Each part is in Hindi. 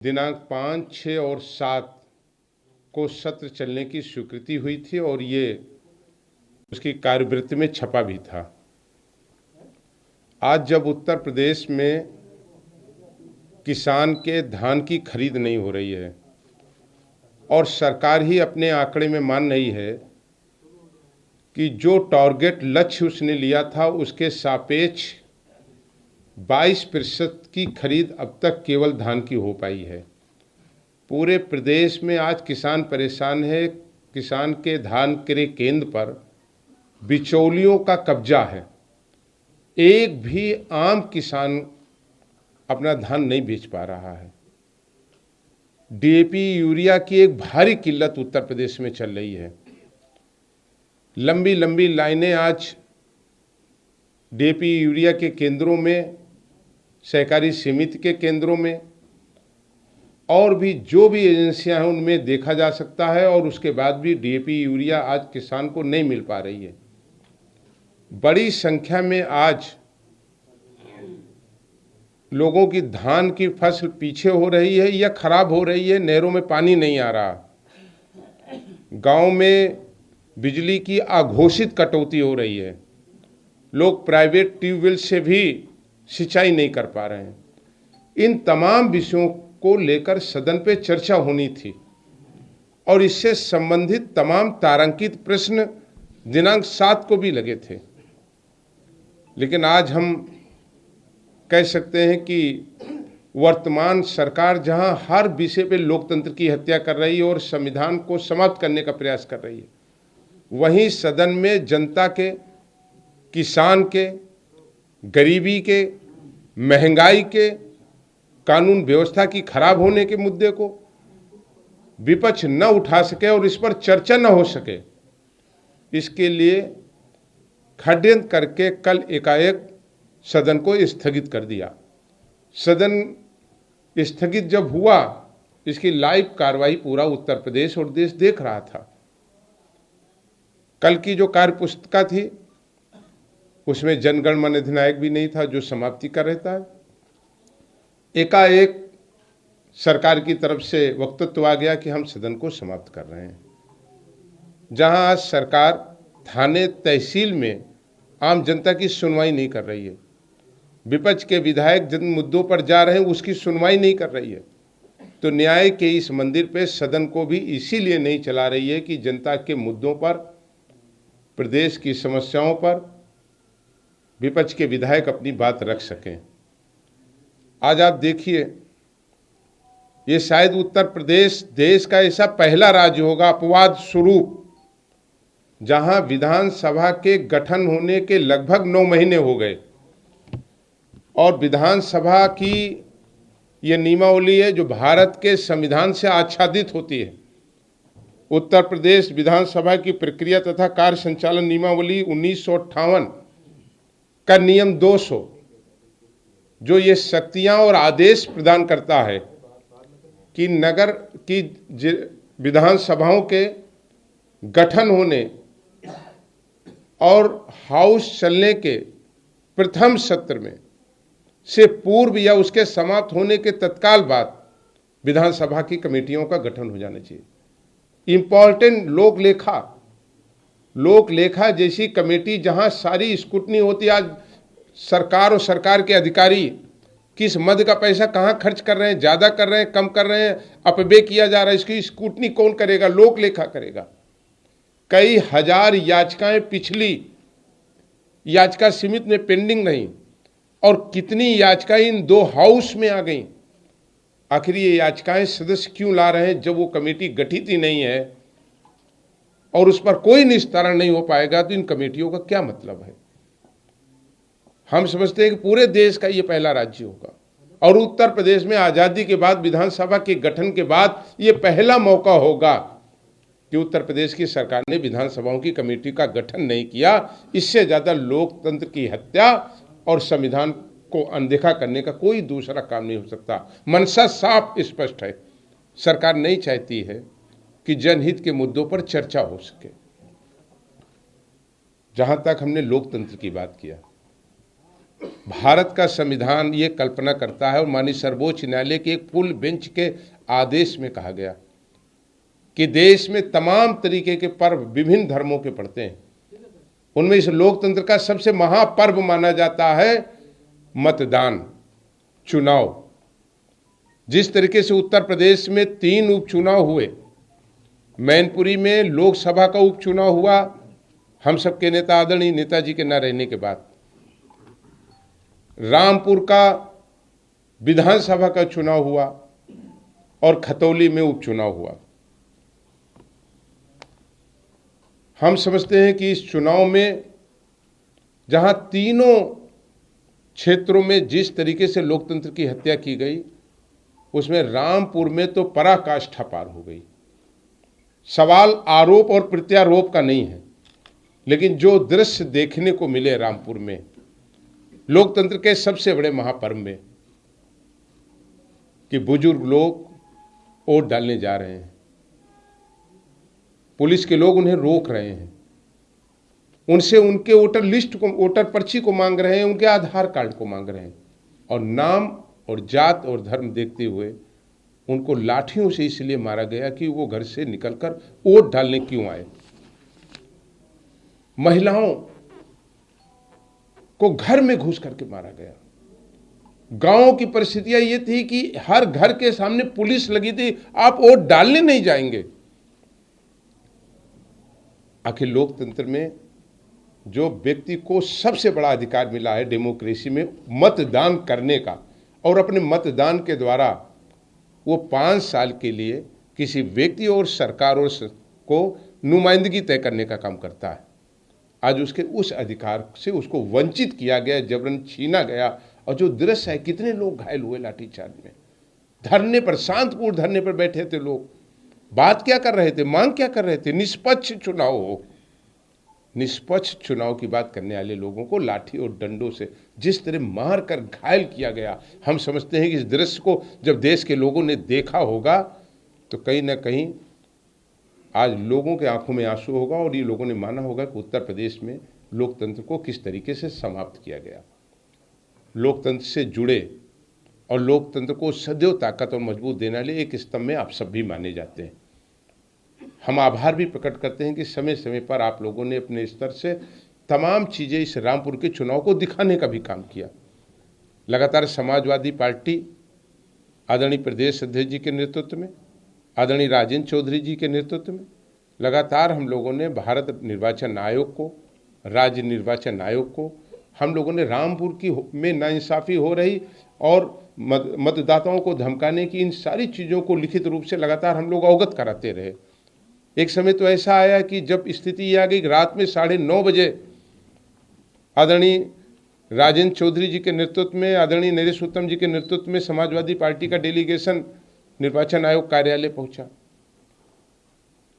दिनांक 5, 6 और 7 को सत्र चलने की स्वीकृति हुई थी और ये उसकी कार्यवृत्ति में छपा भी था। आज जब उत्तर प्रदेश में किसान के धान की खरीद नहीं हो रही है और सरकार ही अपने आंकड़े में मान रही है कि जो टारगेट लक्ष्य उसने लिया था उसके सापेक्ष 22% की खरीद अब तक केवल धान की हो पाई है। पूरे प्रदेश में आज किसान परेशान है। किसान के धान क्रय केंद्र पर बिचौलियों का कब्जा है। एक भी आम किसान अपना धान नहीं बेच पा रहा है। डीएपी यूरिया की एक भारी किल्लत उत्तर प्रदेश में चल रही है। लंबी लंबी लाइनें आज डीएपी यूरिया के केंद्रों में, सहकारी समिति के केंद्रों में और भी जो भी एजेंसियां हैं उनमें देखा जा सकता है और उसके बाद भी डीएपी यूरिया आज किसान को नहीं मिल पा रही है। बड़ी संख्या में आज लोगों की धान की फसल पीछे हो रही है या खराब हो रही है। नहरों में पानी नहीं आ रहा। गांव में बिजली की अघोषित कटौती हो रही है। लोग प्राइवेट ट्यूबवेल से भी सिंचाई नहीं कर पा रहे हैं। इन तमाम विषयों को लेकर सदन पे चर्चा होनी थी और इससे संबंधित तमाम तारांकित प्रश्न दिनांक 7 को भी लगे थे। लेकिन आज हम कह सकते हैं कि वर्तमान सरकार जहां हर विषय पे लोकतंत्र की हत्या कर रही है और संविधान को समाप्त करने का प्रयास कर रही है, वहीं सदन में जनता के, किसान के, गरीबी के, महंगाई के, कानून व्यवस्था की खराब होने के मुद्दे को विपक्ष न उठा सके और इस पर चर्चा न हो सके, इसके लिए षड्यंत्र करके कल एकाएक सदन को स्थगित कर दिया। सदन स्थगित जब हुआ, इसकी लाइव कार्रवाई पूरा उत्तर प्रदेश और देश देख रहा था। कल की जो कार्य पुस्तिका थी उसमें जनगण मन अधिनायक भी नहीं था, जो समाप्ति कर रहता है। एकाएक सरकार की तरफ से वक्तव्य आ गया कि हम सदन को समाप्त कर रहे हैं। जहां आज सरकार थाने तहसील में आम जनता की सुनवाई नहीं कर रही है, विपक्ष के विधायक जिन मुद्दों पर जा रहे हैं उसकी सुनवाई नहीं कर रही है, तो न्याय के इस मंदिर पे सदन को भी इसीलिए नहीं चला रही है कि जनता के मुद्दों पर, प्रदेश की समस्याओं पर विपक्ष के विधायक अपनी बात रख सकें। आज आप देखिए, ये शायद उत्तर प्रदेश देश का ऐसा पहला राज्य होगा अपवाद स्वरूप जहां विधानसभा के गठन होने के लगभग 9 महीने हो गए और विधानसभा की ये नियमावली है जो भारत के संविधान से आच्छादित होती है। उत्तर प्रदेश विधानसभा की प्रक्रिया तथा कार्य संचालन नियमावली 1958 का नियम 200 जो ये शक्तियां और आदेश प्रदान करता है कि नगर की विधानसभाओं के गठन होने और हाउस चलने के प्रथम सत्र में से पूर्व या उसके समाप्त होने के तत्काल बाद विधानसभा की कमेटियों का गठन हो जाना चाहिए। इम्पोर्टेंट लोकलेखा जैसी कमेटी जहां सारी स्क्रूटनी होती है। आज सरकार और सरकार के अधिकारी किस मद का पैसा कहां खर्च कर रहे हैं, ज्यादा कर रहे हैं, कम कर रहे हैं, अपव्यय किया जा रहा है, इसकी स्क्रूटनी कौन करेगा? लोकलेखा करेगा। कई हजार याचिकाएं पिछली याचिका समिति में पेंडिंग रही और कितनी याचिकाएं इन 2 हाउस में आ गई। आखिर ये याचिकाएं सदस्य क्यों ला रहे हैं? जब वो कमेटी गठित ही नहीं है और उस पर कोई निस्तारण नहीं हो पाएगा तो इन कमेटियों का क्या मतलब है? हम समझते हैं कि पूरे देश का ये पहला राज्य होगा और उत्तर प्रदेश में आजादी के बाद विधानसभा के गठन के बाद ये पहला मौका होगा कि उत्तर प्रदेश की सरकार ने विधानसभाओं की कमेटी का गठन नहीं किया। इससे ज्यादा लोकतंत्र की हत्या और संविधान को अनदेखा करने का कोई दूसरा काम नहीं हो सकता। मनसा साफ स्पष्ट है, सरकार नहीं चाहती है कि जनहित के मुद्दों पर चर्चा हो सके। जहां तक हमने लोकतंत्र की बात किया, भारत का संविधान ये कल्पना करता है और माननीय सर्वोच्च न्यायालय के एक फुल बेंच के आदेश में कहा गया कि देश में तमाम तरीके के पर्व विभिन्न धर्मों के पड़ते हैं, उनमें इस लोकतंत्र का सबसे महापर्व माना जाता है मतदान, चुनाव। जिस तरीके से उत्तर प्रदेश में 3 उपचुनाव हुए, मैनपुरी में लोकसभा का उपचुनाव हुआ हम सबके नेता आदरणीय नेताजी के न रहने के बाद, रामपुर का विधानसभा का चुनाव हुआ और खतौली में उपचुनाव हुआ। हम समझते हैं कि इस चुनाव में जहां तीनों क्षेत्रों में जिस तरीके से लोकतंत्र की हत्या की गई, उसमें रामपुर में तो पराकाष्ठा पार हो गई। सवाल आरोप और प्रत्यारोप का नहीं है, लेकिन जो दृश्य देखने को मिले रामपुर में लोकतंत्र के सबसे बड़े महापर्व में, कि बुजुर्ग लोग वोट डालने जा रहे हैं, पुलिस के लोग उन्हें रोक रहे हैं, उनसे उनके वोटर लिस्ट को, वोटर पर्ची को मांग रहे हैं, उनके आधार कार्ड को मांग रहे हैं, और नाम और जात और धर्म देखते हुए उनको लाठियों से इसलिए मारा गया कि वो घर से निकलकर वोट डालने क्यों आए। महिलाओं को घर में घुस करके मारा गया। गांवों की परिस्थितियां ये थी कि हर घर के सामने पुलिस लगी थी, आप वोट डालने नहीं जाएंगे। आखिर लोकतंत्र में जो व्यक्ति को सबसे बड़ा अधिकार मिला है डेमोक्रेसी में, मतदान करने का, और अपने मतदान के द्वारा वो 5 साल के लिए किसी व्यक्ति और सरकार और को नुमाइंदगी तय करने का काम करता है, आज उसके उस अधिकार से उसको वंचित किया गया, जबरन छीना गया। और जो दृश्य है, कितने लोग घायल हुए लाठीचार्ज में, धरने पर, शांतिपूर्ण धरने पर बैठे थे लोग, बात क्या कर रहे थे, मांग क्या कर रहे थे, निष्पक्ष चुनाव हो। निष्पक्ष चुनाव की बात करने वाले लोगों को लाठी और डंडों से जिस तरह मार कर घायल किया गया, हम समझते हैं कि इस दृश्य को जब देश के लोगों ने देखा होगा तो कहीं ना कहीं आज लोगों के आंखों में आंसू होगा और ये लोगों ने माना होगा कि उत्तर प्रदेश में लोकतंत्र को किस तरीके से समाप्त किया गया। लोकतंत्र से जुड़े और लोकतंत्र को सदैव ताकत और मजबूत देने वाले एक स्तंभ में आप सब भी माने जाते हैं। हम आभार भी प्रकट करते हैं कि समय समय पर आप लोगों ने अपने स्तर से तमाम चीज़ें इस रामपुर के चुनाव को दिखाने का भी काम किया। लगातार समाजवादी पार्टी आदरणीय प्रदेश अध्यक्ष जी के नेतृत्व में, आदरणीय राजेंद्र चौधरी जी के नेतृत्व में लगातार हम लोगों ने भारत निर्वाचन आयोग को, राज्य निर्वाचन आयोग को, हम लोगों ने रामपुर की में नाइंसाफ़ी हो रही और मतदाताओं को धमकाने की इन सारी चीज़ों को लिखित रूप से लगातार हम लोग अवगत कराते रहे। एक समय तो ऐसा आया कि जब स्थिति ये आ गई, रात में 9:30 बजे आदरणीय राजेंद्र चौधरी जी के नेतृत्व में, आदरणीय नरेश उत्तम जी के नेतृत्व में समाजवादी पार्टी का डेलीगेशन निर्वाचन आयोग कार्यालय पहुंचा।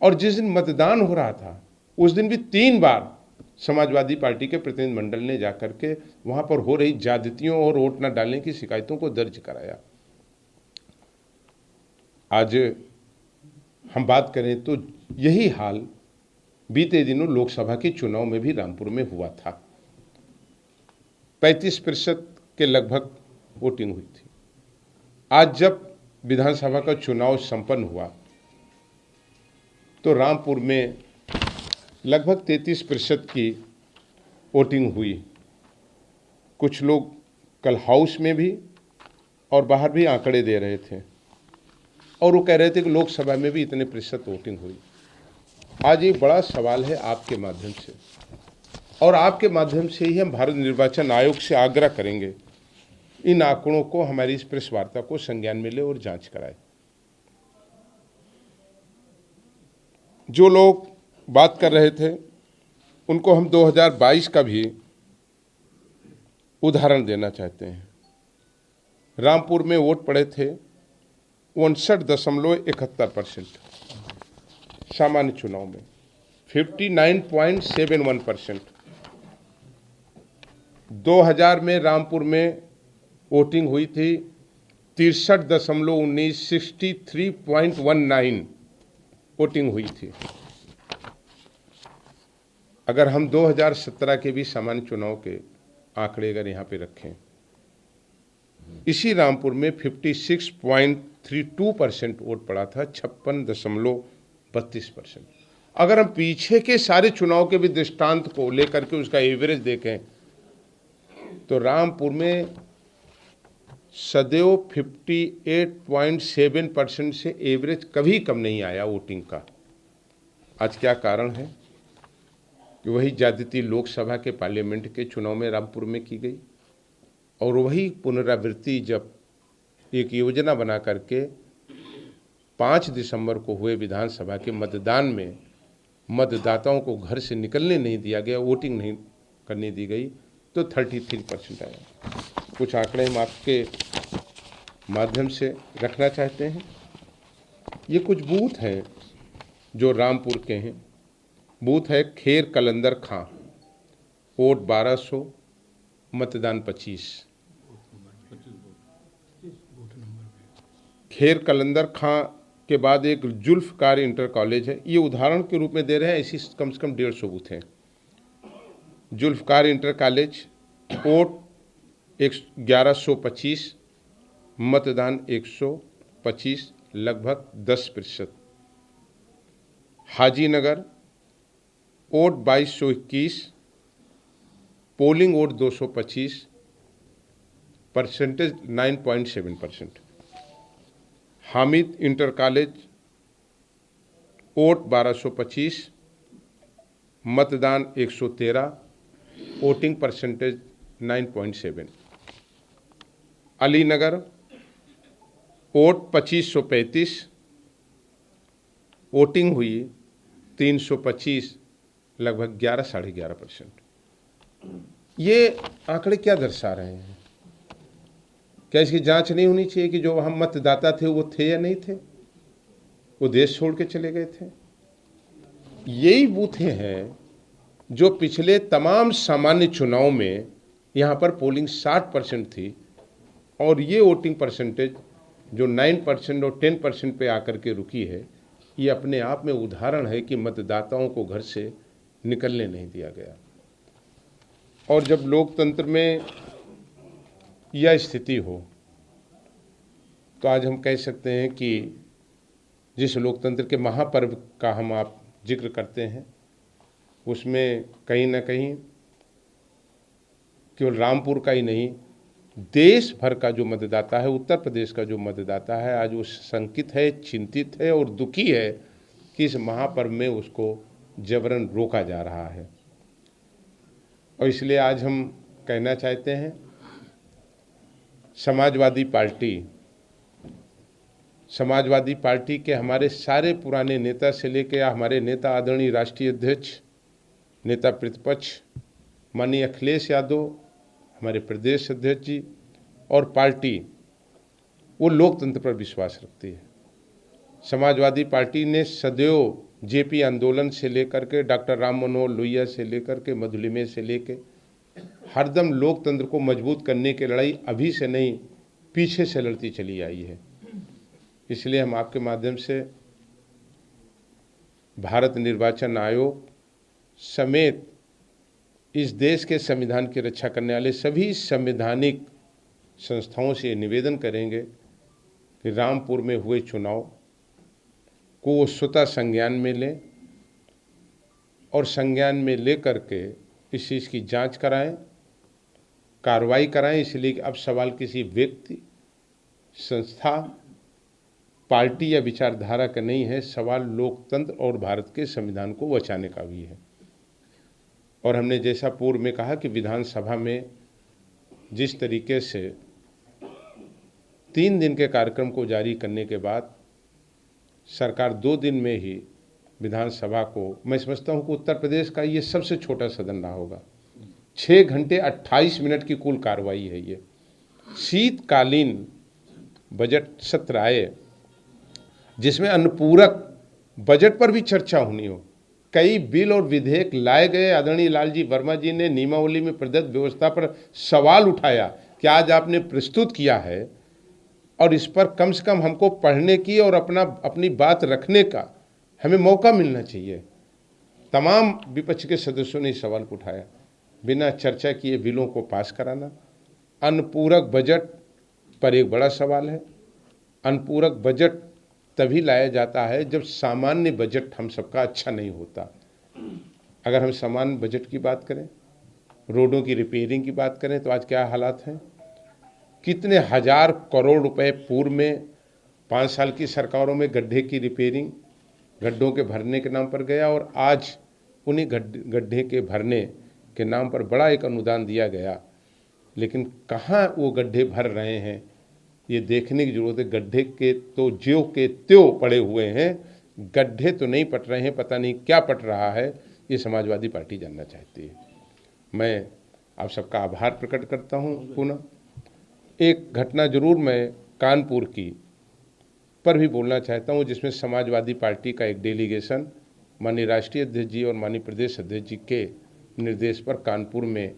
और जिस दिन मतदान हो रहा था उस दिन भी 3 बार समाजवादी पार्टी के प्रतिनिधिमंडल ने जाकर के वहां पर हो रही ज्यादतियों और वोट न डालने की शिकायतों को दर्ज कराया। आज हम बात करें तो यही हाल बीते दिनों लोकसभा के चुनाव में भी रामपुर में हुआ था। 35% के लगभग वोटिंग हुई थी। आज जब विधानसभा का चुनाव संपन्न हुआ तो रामपुर में लगभग 33% की वोटिंग हुई। कुछ लोग कल हाउस में भी और बाहर भी आंकड़े दे रहे थे और वो कह रहे थे कि लोकसभा में भी इतने प्रतिशत वोटिंग हुई। आज एक बड़ा सवाल है आपके माध्यम से, और आपके माध्यम से ही हम भारत निर्वाचन आयोग से आग्रह करेंगे इन आंकड़ों को, हमारी इस प्रेस वार्ता को संज्ञान में ले और जांच कराए। जो लोग बात कर रहे थे उनको हम 2022 का भी उदाहरण देना चाहते हैं। रामपुर में वोट पड़े थे 59.71%, सामान्य चुनाव में 59.71%। 2000 में रामपुर में वोटिंग हुई थी 63.19, 63.19 वोटिंग हुई थी। अगर हम 2017 के भी सामान्य चुनाव के आंकड़े अगर यहाँ पे रखें, इसी रामपुर में 56.32% वोट पड़ा था, 56.32%। अगर हम पीछे के सारे चुनाव के भी दृष्टांत को लेकर के उसका एवरेज देखें तो रामपुर में सदैव 58.7% से एवरेज कभी कम नहीं आया वोटिंग का। आज क्या कारण है कि वही ज्यादती लोकसभा के पार्लियामेंट के चुनाव में रामपुर में की गई और वही पुनरावृत्ति जब एक योजना बना करके 5 दिसंबर को हुए विधानसभा के मतदान में मतदाताओं को घर से निकलने नहीं दिया गया, वोटिंग नहीं करने दी गई, तो 33% आया। कुछ आंकड़े हम आपके माध्यम से रखना चाहते हैं। ये कुछ बूथ हैं जो रामपुर के हैं। बूथ है खेर कलंदर खां, वोट 1200, मतदान 25। खेर कलंदर खां के बाद एक जुल्फकार इंटर कॉलेज है, ये उदाहरण के रूप में दे रहे हैं, ऐसी कम से कम 150 बूथ हैं। जुल्फकार इंटर कॉलेज, वोट 1125, मतदान 125, लगभग 10%। Haji Nagar, vote 2221, polling vote 225, percentage 9.7%। Hamid inter college, vote 1225, मतदान 113, voting percentage 9.7। Alinagar, vote 2535, voting हुई 325, लगभग 11-11.5%। ये आंकड़े क्या दर्शा रहे हैं? क्या इसकी जांच नहीं होनी चाहिए कि जो वहां मतदाता थे वो थे या नहीं थे, वो देश छोड़ के चले गए थे? यही बूथें हैं जो पिछले तमाम सामान्य चुनाव में यहाँ पर पोलिंग 60% थी और ये वोटिंग परसेंटेज जो 9% और 10% पे आकर के रुकी है, ये अपने आप में उदाहरण है कि मतदाताओं को घर से निकलने नहीं दिया गया। और जब लोकतंत्र में यह स्थिति हो तो आज हम कह सकते हैं कि जिस लोकतंत्र के महापर्व का हम आप जिक्र करते हैं, उसमें कहीं ना कहीं केवल रामपुर का ही नहीं, देश भर का जो मतदाता है, उत्तर प्रदेश का जो मतदाता है, आज वो शंकित है, चिंतित है और दुखी है कि इस महापर्व में उसको जबरन रोका जा रहा है। और इसलिए आज हम कहना चाहते हैं, समाजवादी पार्टी के हमारे सारे पुराने नेता से लेकर हमारे नेता आदरणीय राष्ट्रीय अध्यक्ष, नेता प्रतिपक्ष माननीय अखिलेश यादव, हमारे प्रदेश अध्यक्ष जी और पार्टी, वो लोकतंत्र पर विश्वास रखती है। समाजवादी पार्टी ने सदैव जेपी आंदोलन से लेकर के डॉक्टर राम मनोहर लोहिया से लेकर के मधुलिमे से लेकर हरदम लोकतंत्र को मजबूत करने की लड़ाई अभी से नहीं, पीछे से लड़ती चली आई है। इसलिए हम आपके माध्यम से भारत निर्वाचन आयोग समेत इस देश के संविधान की रक्षा करने वाले सभी संवैधानिक संस्थाओं से निवेदन करेंगे कि रामपुर में हुए चुनाव को वो स्वतः संज्ञान में लें और संज्ञान में लेकर के इस चीज़ की जांच कराएं, कार्रवाई कराएं। इसलिए कि अब सवाल किसी व्यक्ति, संस्था, पार्टी या विचारधारा का नहीं है, सवाल लोकतंत्र और भारत के संविधान को बचाने का भी है। और हमने जैसा पूर्व में कहा कि विधानसभा में जिस तरीके से 3 दिन के कार्यक्रम को जारी करने के बाद सरकार 2 दिन में ही विधानसभा को, मैं समझता हूं कि उत्तर प्रदेश का ये सबसे छोटा सदन रहा होगा। 6 घंटे 28 मिनट की कुल कार्रवाई है। ये शीतकालीन बजट सत्र आए जिसमें अनुपूरक बजट पर भी चर्चा होनी हो। कई बिल और विधेयक लाए गए। आदरणीय लालजी वर्मा जी ने नियमावली में प्रदत्त व्यवस्था पर सवाल उठाया कि आज आपने प्रस्तुत किया है और इस पर कम से कम हमको पढ़ने की और अपनी बात रखने का हमें मौका मिलना चाहिए। तमाम विपक्ष के सदस्यों ने इस सवाल को उठाया। बिना चर्चा किए बिलों को पास कराना। अनुपूरक बजट पर एक बड़ा सवाल है। अनुपूरक बजट तभी लाया जाता है जब सामान्य बजट हम सबका अच्छा नहीं होता। अगर हम सामान्य बजट की बात करें, रोडों की रिपेयरिंग की बात करें, तो आज क्या हालात हैं। कितने हजार करोड़ रुपए पूर्व में 5 साल की सरकारों में गड्ढे की रिपेयरिंग, गड्ढों के भरने के नाम पर गया, और आज उन्हीं गड्ढे के भरने के नाम पर बड़ा एक अनुदान दिया गया, लेकिन कहाँ वो गड्ढे भर रहे हैं ये देखने की जरूरत है। गड्ढे के तो ज्यों के त्यों पड़े हुए हैं, गड्ढे तो नहीं पट रहे हैं, पता नहीं क्या पट रहा है, ये समाजवादी पार्टी जानना चाहती है। मैं आप सबका आभार प्रकट करता हूँ। पुनः एक घटना जरूर मैं कानपुर की पर भी बोलना चाहता हूँ, जिसमें समाजवादी पार्टी का एक डेलीगेशन माननीय राष्ट्रीय अध्यक्ष जी और माननीय प्रदेश अध्यक्ष जी के निर्देश पर कानपुर में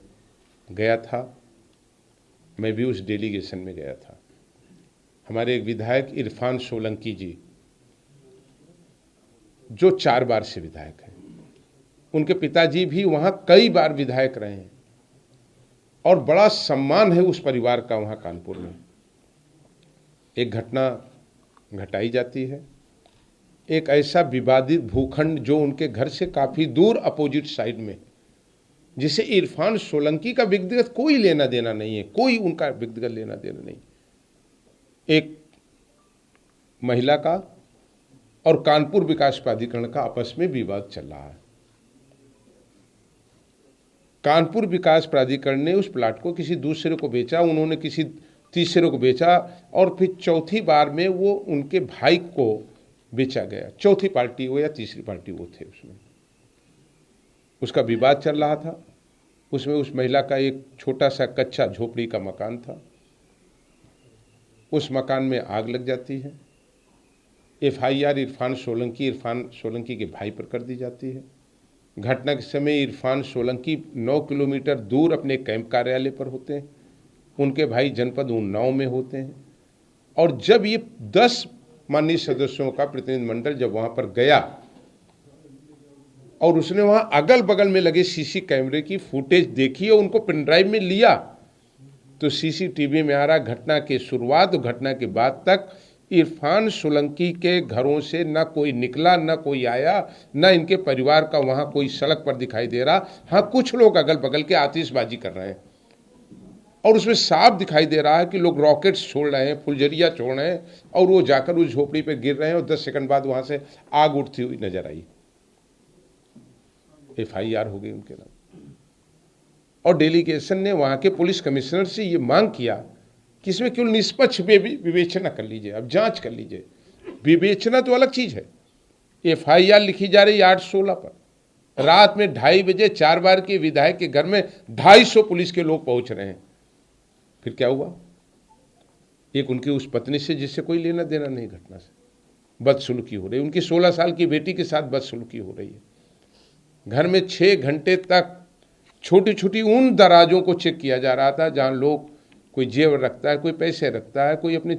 गया था। मैं भी उस डेलीगेशन में गया था। हमारे एक विधायक इरफान सोलंकी जी, जो 4 बार से विधायक हैं, उनके पिताजी भी वहां कई बार विधायक रहे हैं और बड़ा सम्मान है उस परिवार का वहां कानपुर में। एक घटना घटाई जाती है, एक ऐसा विवादित भूखंड जो उनके घर से काफी दूर अपोजिट साइड में, जिसे इरफान सोलंकी का व्यक्तिगत कोई लेना देना नहीं है, कोई उनका व्यक्तिगत लेना देना नहीं। एक महिला का और कानपुर विकास प्राधिकरण का आपस में विवाद चल रहा है। कानपुर विकास प्राधिकरण ने उस प्लाट को किसी दूसरे को बेचा, उन्होंने किसी तीसरे को बेचा, और फिर चौथी बार में वो उनके भाई को बेचा गया। चौथी पार्टी हो या तीसरी पार्टी वो थे, उसमें उसका विवाद चल रहा था। उसमें उस महिला का एक छोटा सा कच्चा झोपड़ी का मकान था, उस मकान में आग लग जाती है। FIR इरफान सोलंकी के भाई पर कर दी जाती है। घटना के समय इरफान सोलंकी 9 किलोमीटर दूर अपने कैंप कार्यालय पर होते हैं, उनके भाई जनपद उन्नाव में होते हैं। और जब ये 10 माननीय सदस्यों का प्रतिनिधिमंडल जब वहां पर गया और उसने वहां अगल बगल में लगे CC कैमरे की फुटेज देखी और उनको पेन ड्राइव में लिया, तो CCTV में आ रहा घटना के शुरुआत और घटना के बाद तक इरफान सोलंकी के घरों से न कोई निकला, न कोई आया, न इनके परिवार का वहां कोई सड़क पर दिखाई दे रहा। हाँ, कुछ लोग अगल बगल के आतिशबाजी कर रहे हैं और उसमें साफ दिखाई दे रहा है कि लोग रॉकेट्स छोड़ रहे हैं, फुलझड़ियाँ छोड़ रहे हैं, और वो जाकर उस झोपड़ी पे गिर रहे हैं और 10 सेकंड बाद वहां से आग उठती हुई नजर आई। FIR हो गई उनके नाम। और डेलीगेशन ने वहां के पुलिस कमिश्नर से ये मांग किया कि इसमें केवल निष्पक्ष विवेचना कर लीजिए, अब जांच कर लीजिए। विवेचना तो अलग चीज है। FIR लिखी जा रही 8/16 पर, रात में 2:30 बजे 4 बार के विधायक के घर में 250 पुलिस के लोग पहुंच रहे हैं। फिर क्या हुआ? एक उनकी उस पत्नी से जिससे कोई लेना देना नहीं घटना से बदसलूकी हो रही, उनकी 16 साल की बेटी के साथ बदसलूकी हो रही है। घर में 6 घंटे तक छोटी छोटी उन दराजों को चेक किया जा रहा था जहां लोग, कोई जेवर रखता है, कोई पैसे रखता है, कोई अपने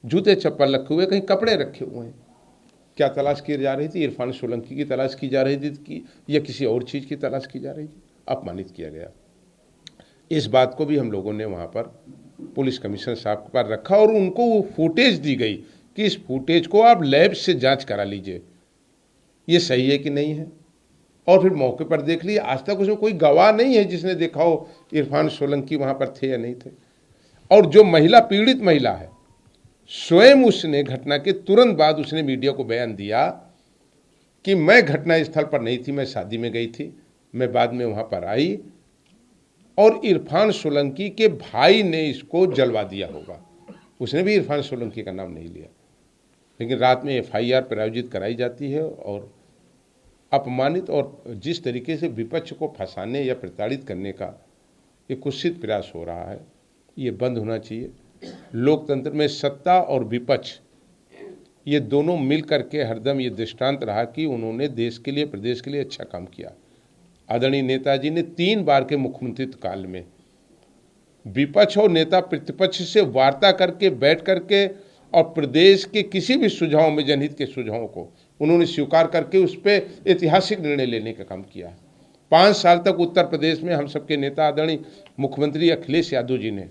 जूते चप्पल रखे हुए, कहीं कपड़े रखे हुए हैं। क्या तलाश की जा रही थी? इरफान सोलंकी की तलाश की जा रही थी कि या किसी और चीज की तलाश की जा रही थी? अपमानित किया गया। इस बात को भी हम लोगों ने वहां पर पुलिस कमिश्नर साहब के पास रखा और उनको वो फुटेज दी गई कि इस फुटेज को आप लैब से जांच करा लीजिए, ये सही है कि नहीं है। और फिर मौके पर देख लिए, आज तक उसमें कोई गवाह नहीं है जिसने देखा हो इरफान सोलंकी वहां पर थे या नहीं थे। और जो महिला, पीड़ित महिला है, स्वयं उसने घटना के तुरंत बाद उसने मीडिया को बयान दिया कि मैं घटना स्थल पर नहीं थी, मैं शादी में गई थी, मैं बाद में वहां पर आई और इरफान सोलंकी के भाई ने इसको जलवा दिया होगा। उसने भी इरफान सोलंकी का नाम नहीं लिया, लेकिन रात में FIR प्रायोजित कराई जाती है और अपमानित और जिस तरीके से विपक्ष को फंसाने या प्रताड़ित करने का ये कुत्सित प्रयास हो रहा है, ये बंद होना चाहिए। लोकतंत्र में सत्ता और विपक्ष ये दोनों मिल करके हरदम ये दृष्टांत रहा कि उन्होंने देश के लिए, प्रदेश के लिए अच्छा काम किया। आदरणीय नेताजी ने 3 बार के मुख्यमंत्रित्व काल में विपक्ष और नेता प्रतिपक्ष से वार्ता करके, बैठ करके और प्रदेश के किसी भी सुझाव में, जनहित के सुझावों को उन्होंने स्वीकार करके उस पर ऐतिहासिक निर्णय लेने का काम किया। 5 साल तक उत्तर प्रदेश में हम सबके नेता आदरणीय मुख्यमंत्री अखिलेश यादव जी ने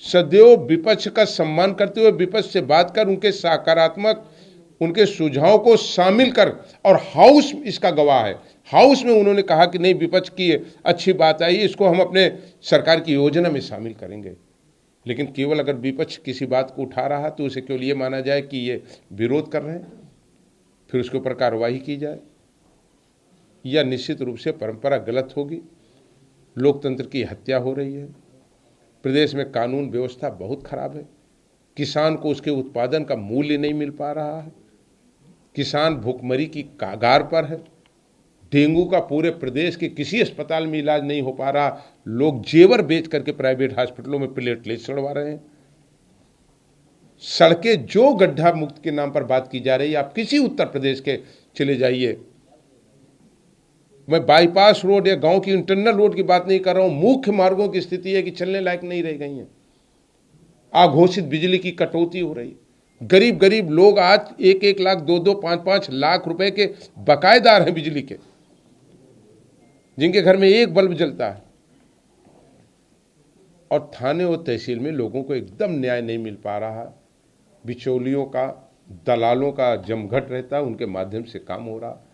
सदैव विपक्ष का सम्मान करते हुए विपक्ष से बात कर उनके सकारात्मक उनके सुझाव को शामिल कर, और हाउस इसका गवाह है, हाउस में उन्होंने कहा कि नहीं विपक्ष की अच्छी बात आई, इसको हम अपने सरकार की योजना में शामिल करेंगे। लेकिन केवल अगर विपक्ष किसी बात को उठा रहा तो उसे केवल ये माना जाए कि ये विरोध कर रहे हैं, फिर उसके ऊपर कार्रवाई की जाए। यह निश्चित रूप से परंपरा गलत होगी। लोकतंत्र की हत्या हो रही है। प्रदेश में कानून व्यवस्था बहुत खराब है। किसान को उसके उत्पादन का मूल्य नहीं मिल पा रहा है। किसान भूखमरी की कगार पर है। डेंगू का पूरे प्रदेश के किसी अस्पताल में इलाज नहीं हो पा रहा। लोग जेवर बेच करके प्राइवेट हॉस्पिटलों में प्लेटलेट्स चढ़वा रहे हैं। सड़कें जो गड्ढा मुक्त के नाम पर बात की जा रही है, आप किसी उत्तर प्रदेश के चले जाइए, मैं बाईपास रोड या गांव की इंटरनल रोड की बात नहीं कर रहा हूं, मुख्य मार्गों की स्थिति है कि चलने लायक नहीं रह गई हैं। अघोषित बिजली की कटौती हो रही। गरीब गरीब लोग आज 1-1 लाख 2-2 5-5 लाख रुपए के बकायेदार हैं बिजली के, जिनके घर में एक बल्ब जलता है। और थाने और तहसील में लोगों को एकदम न्याय नहीं मिल पा रहा। बिचौलियों का, दलालों का जमघट रहता है, उनके माध्यम से काम हो रहा।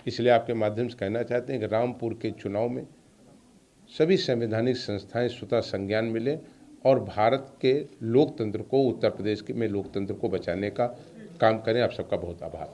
इसलिए आपके माध्यम से कहना चाहते हैं कि रामपुर के चुनाव में सभी संवैधानिक संस्थाएं स्वतः संज्ञान मिले और भारत के लोकतंत्र को, उत्तर प्रदेश में लोकतंत्र को बचाने का काम करें। आप सबका बहुत आभार।